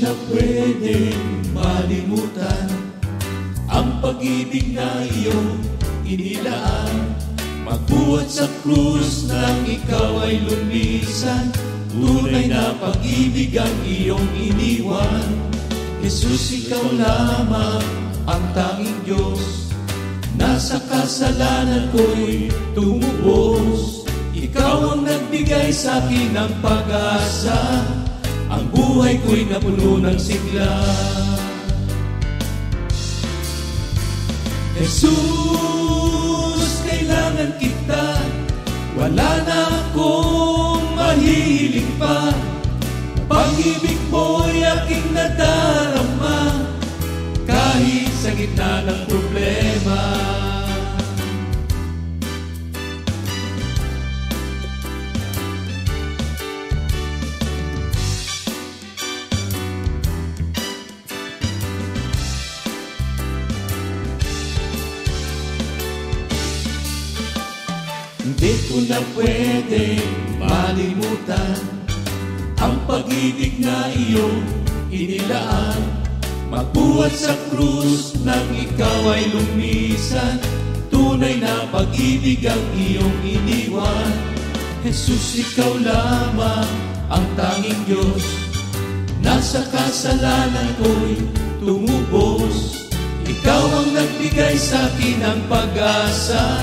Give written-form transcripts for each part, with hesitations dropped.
na pwedeng malimutan ang pag-ibig na iyong inilaan. Magbuhat sa krus nang ikaw ay lumisan, tunay na pag-ibig ang iyong iniwan. Jesus, ikaw lamang ang tanging Diyos, nasa kasalanan ko'y tumubos. Ikaw ang nagbigay sa akin ng pag-asa, ang buhay ko'y napuno ng sigla. Jesus, kailangan kita, wala na akong mahihiling pa. Pag-ibig mo'y aking nadarama, kahit sa gitna ng problema. Hindi ko na pwedeng malimutan ang pag-ibig na iyong inilaan. Magbuhat sa krus nang ikaw ay lumisan, tunay na pag-ibig ang iyong iniwan. Jesus, ikaw lamang ang tanging Diyos, nasa kasalanan ko'y tumubos. Ikaw ang nagbigay sa akin ng pag-asa,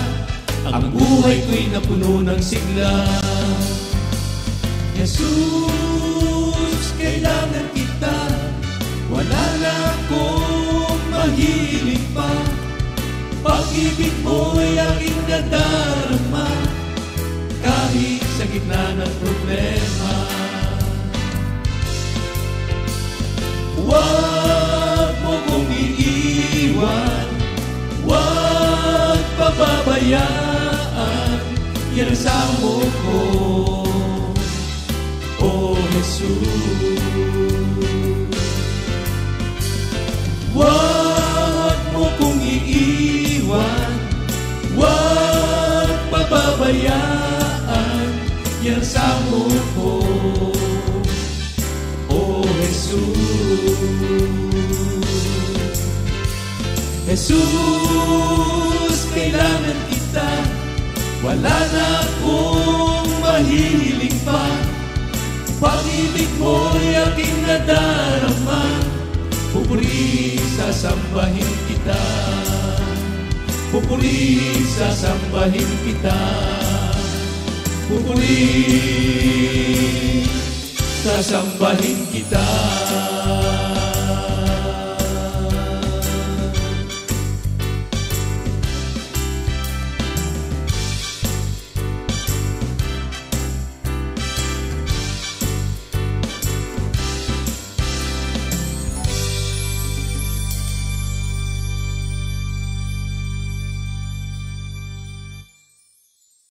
ang buhay ko'y napuno ng sigla. Jesus, kailangan kita, wala na akong mahiling pa. Pag-ibig mo'y aking nadarama, kahit sa gitna ng problema. Huwag mo kong iiwan, huwag pababayaan, yan ang samo ko, O Jesus. Huwag mo kong iiwan, huwag pababayaan, yan ang samo ko, O Jesus. Jesus, kailangan kita, wala na akong mahihiling pa. Pag-ibig mo'y aking nadarama, pupuri sasambahin kita, pupuri sasambahin kita, pupuri sasambahin kita.